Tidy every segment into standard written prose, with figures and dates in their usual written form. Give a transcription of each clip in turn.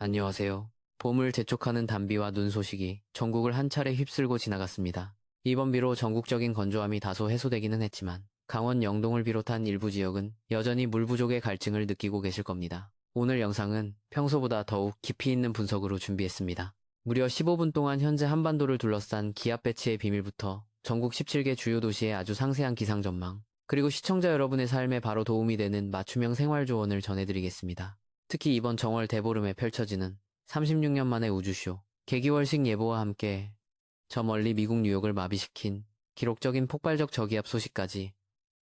안녕하세요. 봄을 재촉하는 단비와 눈 소식이 전국을 한 차례 휩쓸고 지나갔습니다. 이번 비로 전국적인 건조함이 다소 해소되기는 했지만 강원 영동을 비롯한 일부 지역은 여전히 물 부족의 갈증을 느끼고 계실 겁니다. 오늘 영상은 평소보다 더욱 깊이 있는 분석으로 준비했습니다. 무려 15분 동안 현재 한반도를 둘러싼 기압 배치의 비밀부터 전국 17개 주요 도시의 아주 상세한 기상 전망, 그리고 시청자 여러분의 삶에 바로 도움이 되는 맞춤형 생활 조언을 전해드리겠습니다. 특히 이번 정월 대보름에 펼쳐지는 36년 만의 우주쇼, 개기월식 예보와 함께 저 멀리 미국 뉴욕을 마비시킨 기록적인 폭발적 저기압 소식까지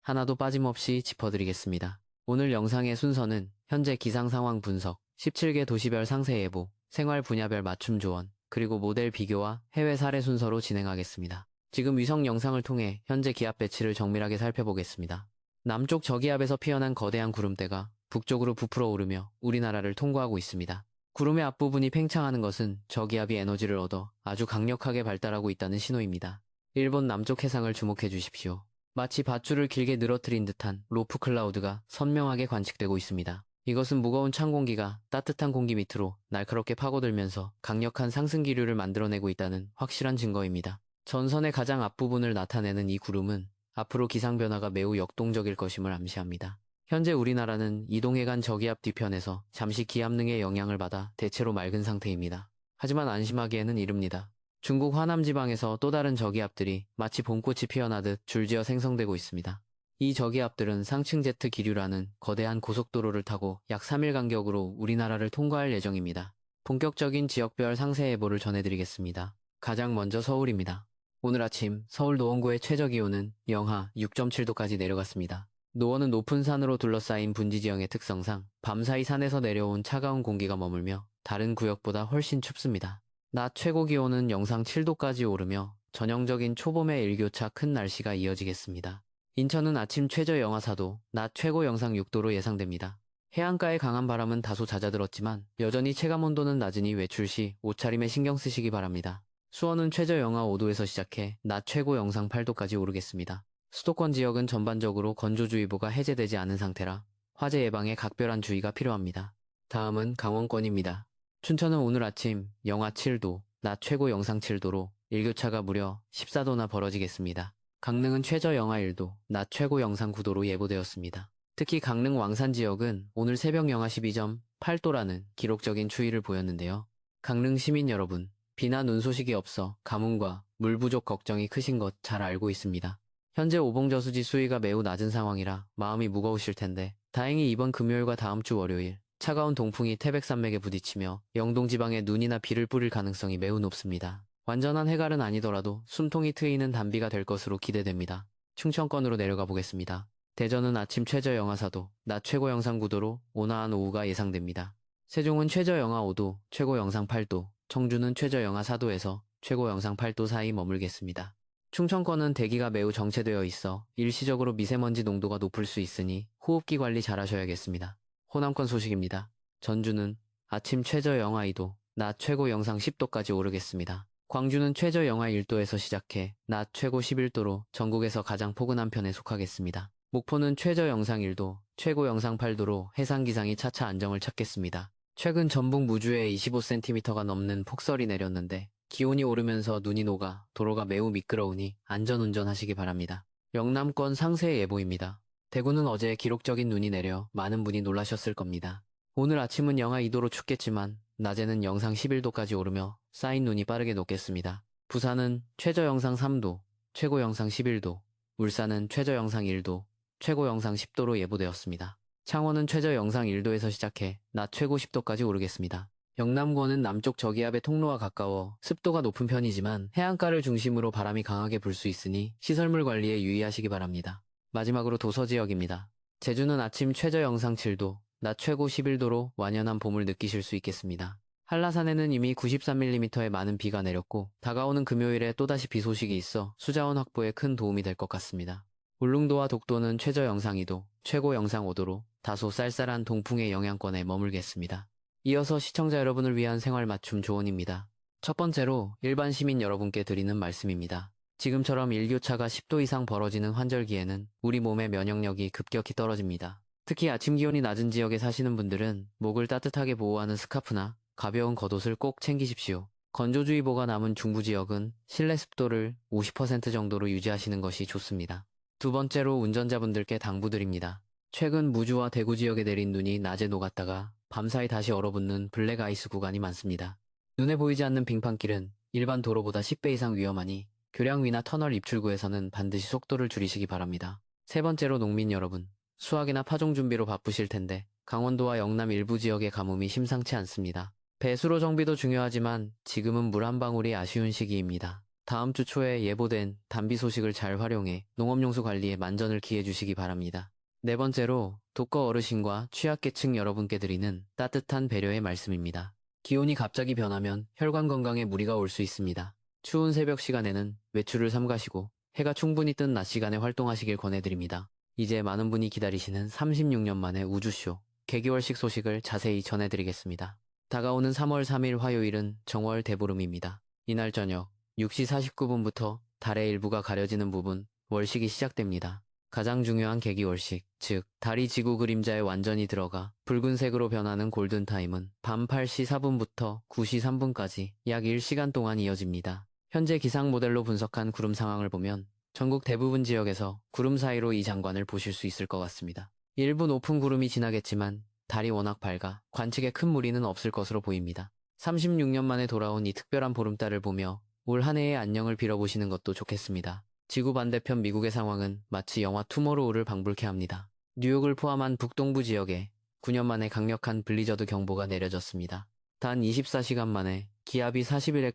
하나도 빠짐없이 짚어드리겠습니다. 오늘 영상의 순서는 현재 기상 상황 분석, 17개 도시별 상세 예보, 생활 분야별 맞춤 조언, 그리고 모델 비교와 해외 사례 순서로 진행하겠습니다. 지금 위성 영상을 통해 현재 기압 배치를 정밀하게 살펴보겠습니다. 남쪽 저기압에서 피어난 거대한 구름대가 북쪽으로 부풀어 오르며 우리나라를 통과하고 있습니다. 구름의 앞부분이 팽창하는 것은 저기압이 에너지를 얻어 아주 강력하게 발달하고 있다는 신호입니다. 일본 남쪽 해상을 주목해 주십시오. 마치 밧줄을 길게 늘어뜨린 듯한 로프 클라우드가 선명하게 관측되고 있습니다. 이것은 무거운 찬 공기가 따뜻한 공기 밑으로 날카롭게 파고들면서 강력한 상승 기류를 만들어내고 있다는 확실한 증거입니다. 전선의 가장 앞부분을 나타내는 이 구름은 앞으로 기상 변화가 매우 역동적일 것임을 암시합니다. 현재 우리나라는 이동해간 저기압 뒤편에서 잠시 기압능의 영향을 받아 대체로 맑은 상태입니다. 하지만 안심하기에는 이릅니다. 중국 화남 지방에서 또 다른 저기압들이 마치 봄꽃이 피어나듯 줄지어 생성되고 있습니다. 이 저기압들은 상층 제트 기류라는 거대한 고속도로를 타고 약 3일 간격으로 우리나라를 통과할 예정입니다. 본격적인 지역별 상세 예보를 전해드리겠습니다. 가장 먼저 서울입니다. 오늘 아침 서울 노원구의 최저기온은 영하 6.7도까지 내려갔습니다. 노원은 높은 산으로 둘러싸인 분지 지형의 특성상 밤사이 산에서 내려온 차가운 공기가 머물며 다른 구역보다 훨씬 춥습니다. 낮 최고 기온은 영상 7도까지 오르며 전형적인 초봄의 일교차 큰 날씨가 이어지겠습니다. 인천은 아침 최저 영하 4도, 낮 최고 영상 6도로 예상됩니다. 해안가의 강한 바람은 다소 잦아들었지만 여전히 체감온도는 낮으니 외출 시 옷차림에 신경 쓰시기 바랍니다. 수원은 최저 영하 5도에서 시작해 낮 최고 영상 8도까지 오르겠습니다. 수도권 지역은 전반적으로 건조주의보가 해제되지 않은 상태라 화재 예방에 각별한 주의가 필요합니다. 다음은 강원권입니다. 춘천은 오늘 아침 영하 7도, 낮 최고 영상 7도로 일교차가 무려 14도나 벌어지겠습니다. 강릉은 최저 영하 1도, 낮 최고 영상 9도로 예보되었습니다. 특히 강릉 왕산 지역은 오늘 새벽 영하 12.8도라는 기록적인 추위를 보였는데요. 강릉 시민 여러분, 비나 눈 소식이 없어 가뭄과 물 부족 걱정이 크신 것 잘 알고 있습니다. 현재 오봉저수지 수위가 매우 낮은 상황이라 마음이 무거우실 텐데 다행히 이번 금요일과 다음 주 월요일 차가운 동풍이 태백산맥에 부딪히며 영동 지방에 눈이나 비를 뿌릴 가능성이 매우 높습니다. 완전한 해갈은 아니더라도 숨통이 트이는 단비가 될 것으로 기대됩니다. 충청권으로 내려가 보겠습니다. 대전은 아침 최저 영하 4도, 낮 최고 영상 9도로 온화한 오후가 예상됩니다. 세종은 최저 영하 5도, 최고 영상 8도, 청주는 최저 영하 4도에서 최고 영상 8도 사이 머물겠습니다. 충청권은 대기가 매우 정체되어 있어 일시적으로 미세먼지 농도가 높을 수 있으니 호흡기 관리 잘 하셔야겠습니다. 호남권 소식입니다. 전주는 아침 최저 영하 2도, 낮 최고 영상 10도까지 오르겠습니다. 광주는 최저 영하 1도에서 시작해 낮 최고 11도로 전국에서 가장 포근한 편에 속하겠습니다. 목포는 최저 영상 1도, 최고 영상 8도로 해상 기상이 차차 안정을 찾겠습니다. 최근 전북 무주에 25cm가 넘는 폭설이 내렸는데 기온이 오르면서 눈이 녹아 도로가 매우 미끄러우니 안전운전 하시기 바랍니다. 영남권 상세 예보입니다. 대구는 어제 기록적인 눈이 내려 많은 분이 놀라셨을 겁니다. 오늘 아침은 영하 2도로 춥겠지만 낮에는 영상 11도까지 오르며 쌓인 눈이 빠르게 녹겠습니다. 부산은 최저 영상 3도, 최고 영상 11도, 울산은 최저 영상 1도, 최고 영상 10도로 예보되었습니다. 창원은 최저 영상 1도에서 시작해 낮 최고 10도까지 오르겠습니다. 영남권은 남쪽 저기압의 통로와 가까워 습도가 높은 편이지만 해안가를 중심으로 바람이 강하게 불 수 있으니 시설물 관리에 유의하시기 바랍니다. 마지막으로 도서 지역입니다. 제주는 아침 최저 영상 7도, 낮 최고 11도로 완연한 봄을 느끼실 수 있겠습니다. 한라산에는 이미 93mm의 많은 비가 내렸고 다가오는 금요일에 또다시 비 소식이 있어 수자원 확보에 큰 도움이 될 것 같습니다. 울릉도와 독도는 최저 영상 2도, 최고 영상 5도로 다소 쌀쌀한 동풍의 영향권에 머물겠습니다. 이어서 시청자 여러분을 위한 생활 맞춤 조언입니다. 첫 번째로 일반 시민 여러분께 드리는 말씀입니다. 지금처럼 일교차가 10도 이상 벌어지는 환절기에는 우리 몸의 면역력이 급격히 떨어집니다. 특히 아침 기온이 낮은 지역에 사시는 분들은 목을 따뜻하게 보호하는 스카프나 가벼운 겉옷을 꼭 챙기십시오. 건조주의보가 남은 중부지역은 실내 습도를 50% 정도로 유지하시는 것이 좋습니다. 두 번째로 운전자분들께 당부드립니다. 최근 무주와 대구 지역에 내린 눈이 낮에 녹았다가 밤사이 다시 얼어붙는 블랙 아이스 구간이 많습니다. 눈에 보이지 않는 빙판길은 일반 도로보다 10배 이상 위험하니 교량 위나 터널 입출구에서는 반드시 속도를 줄이시기 바랍니다. 세 번째로 농민 여러분, 수확이나 파종 준비로 바쁘실 텐데 강원도와 영남 일부 지역의 가뭄이 심상치 않습니다. 배수로 정비도 중요하지만 지금은 물 한 방울이 아쉬운 시기입니다. 다음 주 초에 예보된 단비 소식을 잘 활용해 농업용수 관리에 만전을 기해 주시기 바랍니다. 네 번째로 독거 어르신과 취약계층 여러분께 드리는 따뜻한 배려의 말씀입니다. 기온이 갑자기 변하면 혈관 건강에 무리가 올 수 있습니다. 추운 새벽 시간에는 외출을 삼가시고 해가 충분히 뜬 낮 시간에 활동하시길 권해드립니다. 이제 많은 분이 기다리시는 36년 만에 우주쇼 개기월식 소식을 자세히 전해드리겠습니다. 다가오는 3월 3일 화요일은 정월 대보름입니다. 이날 저녁 6시 49분부터 달의 일부가 가려지는 부분 월식이 시작됩니다. 가장 중요한 개기월식, 즉 달이 지구 그림자에 완전히 들어가 붉은색으로 변하는 골든타임은 밤 8시 4분부터 9시 3분까지 약 1시간 동안 이어집니다. 현재 기상 모델로 분석한 구름 상황을 보면 전국 대부분 지역에서 구름 사이로 이 장관을 보실 수 있을 것 같습니다. 일부 높은 구름이 지나겠지만 달이 워낙 밝아 관측에 큰 무리는 없을 것으로 보입니다. 36년 만에 돌아온 이 특별한 보름달을 보며 올 한 해의 안녕을 빌어보시는 것도 좋겠습니다. 지구 반대편 미국의 상황은 마치 영화 투모로우를 방불케 합니다. 뉴욕을 포함한 북동부 지역에 9년 만에 강력한 블리저드 경보가 내려졌습니다. 단 24시간 만에 기압이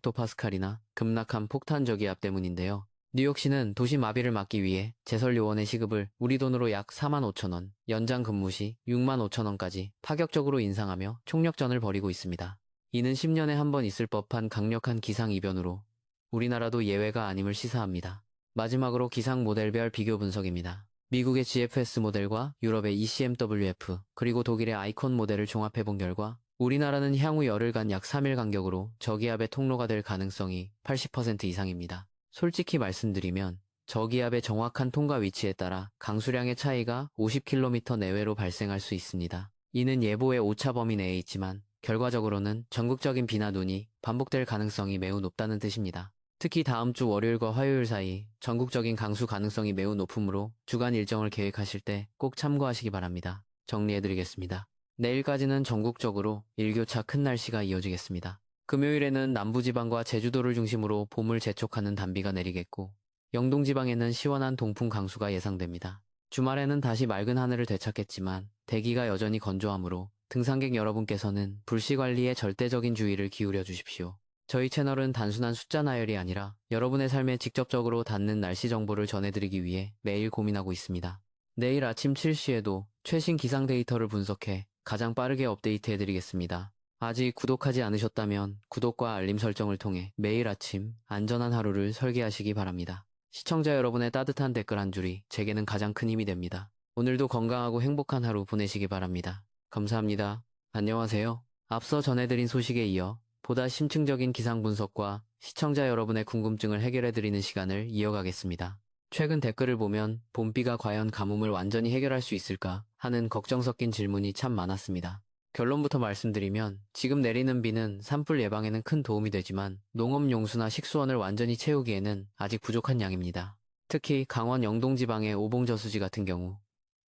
41헥토파스칼이나 급락한 폭탄 저기압 때문인데요. 뉴욕시는 도시 마비를 막기 위해 제설요원의 시급을 우리 돈으로 약 45,000원, 연장 근무 시 65,000원까지 파격적으로 인상하며 총력전을 벌이고 있습니다. 이는 10년에 한 번 있을 법한 강력한 기상이변으로 우리나라도 예외가 아님을 시사합니다. 마지막으로 기상 모델별 비교 분석입니다. 미국의 GFS 모델과 유럽의 ECMWF 그리고 독일의 아이콘 모델을 종합해본 결과 우리나라는 향후 열흘간 약 3일 간격으로 저기압의 통로가 될 가능성이 80% 이상입니다. 솔직히 말씀드리면 저기압의 정확한 통과 위치에 따라 강수량의 차이가 50km 내외로 발생할 수 있습니다. 이는 예보의 오차 범위 내에 있지만 결과적으로는 전국적인 비나 눈이 반복될 가능성이 매우 높다는 뜻입니다. 특히 다음 주 월요일과 화요일 사이 전국적인 강수 가능성이 매우 높으므로 주간 일정을 계획하실 때 꼭 참고하시기 바랍니다. 정리해드리겠습니다. 내일까지는 전국적으로 일교차 큰 날씨가 이어지겠습니다. 금요일에는 남부지방과 제주도를 중심으로 봄을 재촉하는 단비가 내리겠고 영동지방에는 시원한 동풍 강수가 예상됩니다. 주말에는 다시 맑은 하늘을 되찾겠지만 대기가 여전히 건조하므로 등산객 여러분께서는 불씨관리에 절대적인 주의를 기울여 주십시오. 저희 채널은 단순한 숫자 나열이 아니라 여러분의 삶에 직접적으로 닿는 날씨 정보를 전해드리기 위해 매일 고민하고 있습니다. 내일 아침 7시에도 최신 기상 데이터를 분석해 가장 빠르게 업데이트해드리겠습니다. 아직 구독하지 않으셨다면 구독과 알림 설정을 통해 매일 아침 안전한 하루를 설계하시기 바랍니다. 시청자 여러분의 따뜻한 댓글 한 줄이 제게는 가장 큰 힘이 됩니다. 오늘도 건강하고 행복한 하루 보내시기 바랍니다. 감사합니다. 안녕하세요. 앞서 전해드린 소식에 이어 보다 심층적인 기상 분석과 시청자 여러분의 궁금증을 해결해드리는 시간을 이어가겠습니다. 최근 댓글을 보면 봄비가 과연 가뭄을 완전히 해결할 수 있을까 하는 걱정 섞인 질문이 참 많았습니다. 결론부터 말씀드리면 지금 내리는 비는 산불 예방에는 큰 도움이 되지만 농업용수나 식수원을 완전히 채우기에는 아직 부족한 양입니다. 특히 강원 영동 지방의 오봉저수지 같은 경우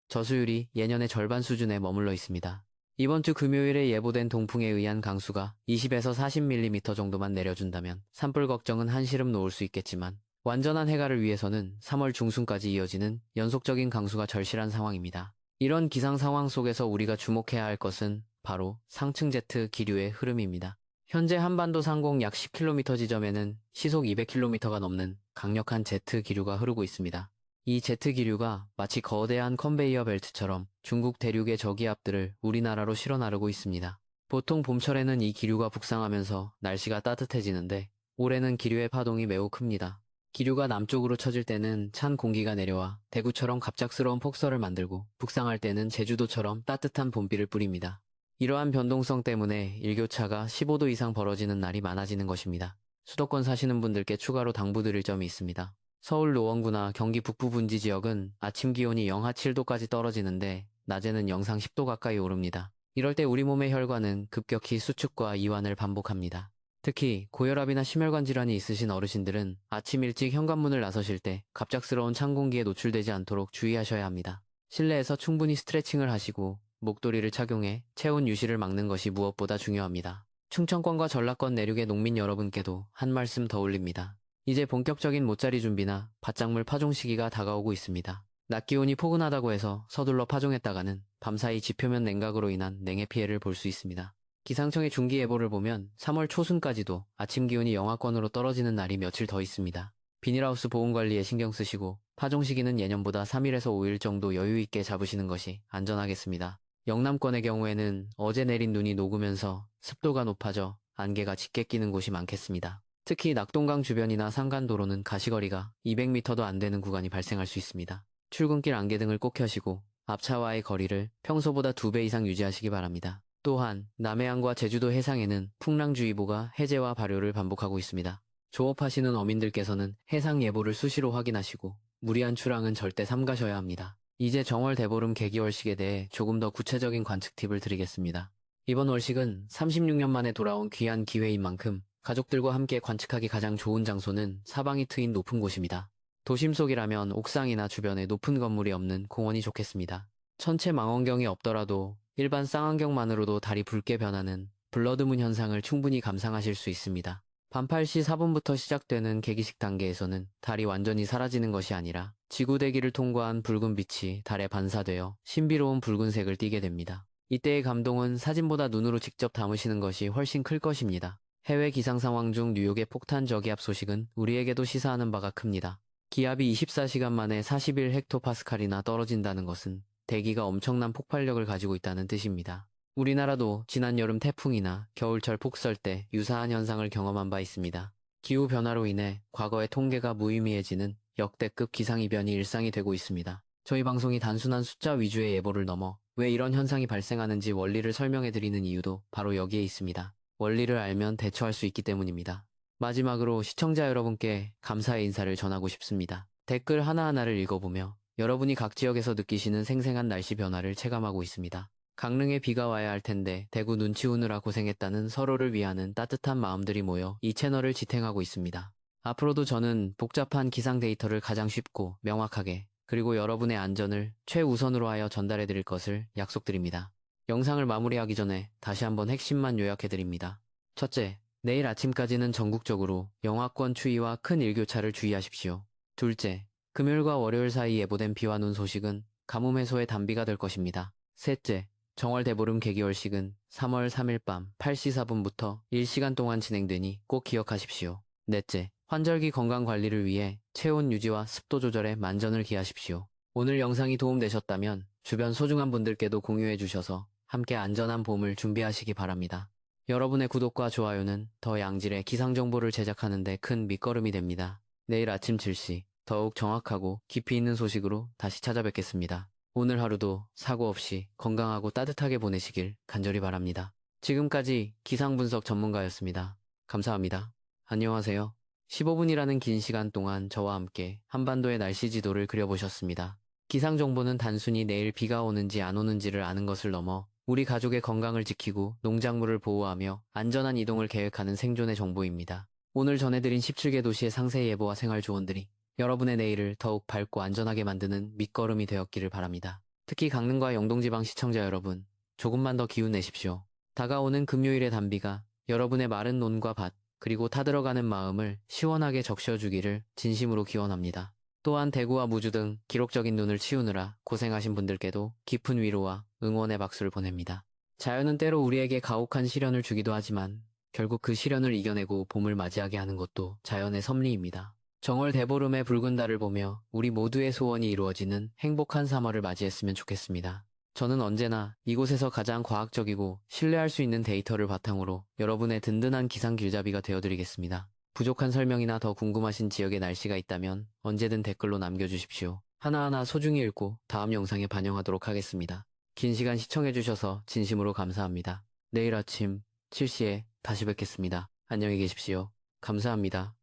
저수율이 예년의 절반 수준에 머물러 있습니다. 이번 주 금요일에 예보된 동풍에 의한 강수가 20에서 40mm 정도만 내려준다면 산불 걱정은 한시름 놓을 수 있겠지만 완전한 해갈을 위해서는 3월 중순까지 이어지는 연속적인 강수가 절실한 상황입니다. 이런 기상 상황 속에서 우리가 주목해야 할 것은 바로 상층 제트 기류의 흐름입니다. 현재 한반도 상공 약 10km 지점에는 시속 200km가 넘는 강력한 제트 기류가 흐르고 있습니다. 이 제트 기류가 마치 거대한 컨베이어 벨트처럼 중국 대륙의 저기압들을 우리나라로 실어 나르고 있습니다. 보통 봄철에는 이 기류가 북상하면서 날씨가 따뜻해지는데 올해는 기류의 파동이 매우 큽니다. 기류가 남쪽으로 처질 때는 찬 공기가 내려와 대구처럼 갑작스러운 폭설을 만들고 북상할 때는 제주도처럼 따뜻한 봄비를 뿌립니다. 이러한 변동성 때문에 일교차가 15도 이상 벌어지는 날이 많아지는 것입니다. 수도권 사시는 분들께 추가로 당부드릴 점이 있습니다. 서울 노원구나 경기 북부 분지 지역은 아침 기온이 영하 7도까지 떨어지는데 낮에는 영상 10도 가까이 오릅니다. 이럴 때 우리 몸의 혈관은 급격히 수축과 이완을 반복합니다. 특히 고혈압이나 심혈관 질환이 있으신 어르신들은 아침 일찍 현관문을 나서실 때 갑작스러운 찬 공기에 노출되지 않도록 주의하셔야 합니다. 실내에서 충분히 스트레칭을 하시고 목도리를 착용해 체온 유실을 막는 것이 무엇보다 중요합니다. 충청권과 전라권 내륙의 농민 여러분께도 한 말씀 더 올립니다. 이제 본격적인 모짜리 준비나 밭작물 파종 시기가 다가오고 있습니다. 낮 기온이 포근하다고 해서 서둘러 파종했다가는 밤사이 지표면 냉각으로 인한 냉해 피해를 볼 수 있습니다. 기상청의 중기예보를 보면 3월 초순까지도 아침 기온이 영하권으로 떨어지는 날이 며칠 더 있습니다. 비닐하우스 보온 관리에 신경 쓰시고 파종 시기는 예년보다 3일에서 5일 정도 여유 있게 잡으시는 것이 안전하겠습니다. 영남권의 경우에는 어제 내린 눈이 녹으면서 습도가 높아져 안개가 짙게 끼는 곳이 많겠습니다. 특히 낙동강 주변이나 산간도로는 가시거리가 200m도 안 되는 구간이 발생할 수 있습니다. 출근길 안개등을 꼭 켜시고 앞차와의 거리를 평소보다 2배 이상 유지하시기 바랍니다. 또한 남해안과 제주도 해상에는 풍랑주의보가 해제와 발효를 반복하고 있습니다. 조업하시는 어민들께서는 해상 예보를 수시로 확인하시고 무리한 출항은 절대 삼가셔야 합니다. 이제 정월 대보름 개기월식에 대해 조금 더 구체적인 관측 팁을 드리겠습니다. 이번 월식은 36년 만에 돌아온 귀한 기회인 만큼 가족들과 함께 관측하기 가장 좋은 장소는 사방이 트인 높은 곳입니다. 도심 속이라면 옥상이나 주변에 높은 건물이 없는 공원이 좋겠습니다. 천체 망원경이 없더라도 일반 쌍안경만으로도 달이 붉게 변하는 블러드문 현상을 충분히 감상하실 수 있습니다. 밤 8시 4분부터 시작되는 개기식 단계에서는 달이 완전히 사라지는 것이 아니라 지구대기를 통과한 붉은 빛이 달에 반사되어 신비로운 붉은색을 띠게 됩니다. 이때의 감동은 사진보다 눈으로 직접 담으시는 것이 훨씬 클 것입니다. 해외 기상 상황 중 뉴욕의 폭탄 저기압 소식은 우리에게도 시사하는 바가 큽니다. 기압이 24시간 만에 41헥토파스칼이나 떨어진다는 것은 대기가 엄청난 폭발력을 가지고 있다는 뜻입니다. 우리나라도 지난 여름 태풍이나 겨울철 폭설 때 유사한 현상을 경험한 바 있습니다. 기후변화로 인해 과거의 통계가 무의미해지는 역대급 기상이변이 일상이 되고 있습니다. 저희 방송이 단순한 숫자 위주의 예보를 넘어 왜 이런 현상이 발생하는지 원리를 설명해드리는 이유도 바로 여기에 있습니다. 원리를 알면 대처할 수 있기 때문입니다. 마지막으로 시청자 여러분께 감사의 인사를 전하고 싶습니다. 댓글 하나하나를 읽어보며 여러분이 각 지역에서 느끼시는 생생한 날씨 변화를 체감하고 있습니다. 강릉에 비가 와야 할 텐데 대구 눈 치우느라 고생했다는 서로를 위하는 따뜻한 마음들이 모여 이 채널을 지탱하고 있습니다. 앞으로도 저는 복잡한 기상 데이터를 가장 쉽고 명확하게 그리고 여러분의 안전을 최우선으로 하여 전달해 드릴 것을 약속드립니다. 영상을 마무리하기 전에 다시 한번 핵심만 요약해 드립니다. 첫째, 내일 아침까지는 전국적으로 영하권 추위와 큰 일교차를 주의하십시오. 둘째, 금요일과 월요일 사이 예보된 비와 눈 소식은 가뭄 해소의 단비가 될 것입니다. 셋째, 정월 대보름 개기월식은 3월 3일 밤 8시 4분부터 1시간 동안 진행되니 꼭 기억하십시오. 넷째, 환절기 건강 관리를 위해 체온 유지와 습도 조절에 만전을 기하십시오. 오늘 영상이 도움되셨다면 주변 소중한 분들께도 공유해 주셔서 함께 안전한 봄을 준비하시기 바랍니다. 여러분의 구독과 좋아요는 더 양질의 기상 정보를 제작하는 데 큰 밑거름이 됩니다. 내일 아침 7시 더욱 정확하고 깊이 있는 소식으로 다시 찾아뵙겠습니다. 오늘 하루도 사고 없이 건강하고 따뜻하게 보내시길 간절히 바랍니다. 지금까지 기상분석 전문가였습니다. 감사합니다. 안녕하세요. 15분이라는 긴 시간 동안 저와 함께 한반도의 날씨 지도를 그려보셨습니다. 기상 정보는 단순히 내일 비가 오는지 안 오는지를 아는 것을 넘어 우리 가족의 건강을 지키고 농작물을 보호하며 안전한 이동을 계획하는 생존의 정보입니다. 오늘 전해드린 17개 도시의 상세 예보와 생활 조언들이 여러분의 내일을 더욱 밝고 안전하게 만드는 밑거름이 되었기를 바랍니다. 특히 강릉과 영동지방 시청자 여러분, 조금만 더 기운 내십시오. 다가오는 금요일의 단비가 여러분의 마른 논과 밭, 그리고 타들어가는 마음을 시원하게 적셔주기를 진심으로 기원합니다. 또한 대구와 무주 등 기록적인 눈을 치우느라 고생하신 분들께도 깊은 위로와 응원의 박수를 보냅니다. 자연은 때로 우리에게 가혹한 시련을 주기도 하지만 결국 그 시련을 이겨내고 봄을 맞이하게 하는 것도 자연의 섭리입니다. 정월 대보름의 붉은 달을 보며 우리 모두의 소원이 이루어지는 행복한 3월을 맞이했으면 좋겠습니다. 저는 언제나 이곳에서 가장 과학적이고 신뢰할 수 있는 데이터를 바탕으로 여러분의 든든한 기상 길잡이가 되어드리겠습니다. 부족한 설명이나 더 궁금하신 지역의 날씨가 있다면 언제든 댓글로 남겨주십시오. 하나하나 소중히 읽고 다음 영상에 반영하도록 하겠습니다. 긴 시간 시청해주셔서 진심으로 감사합니다. 내일 아침 7시에 다시 뵙겠습니다. 안녕히 계십시오. 감사합니다.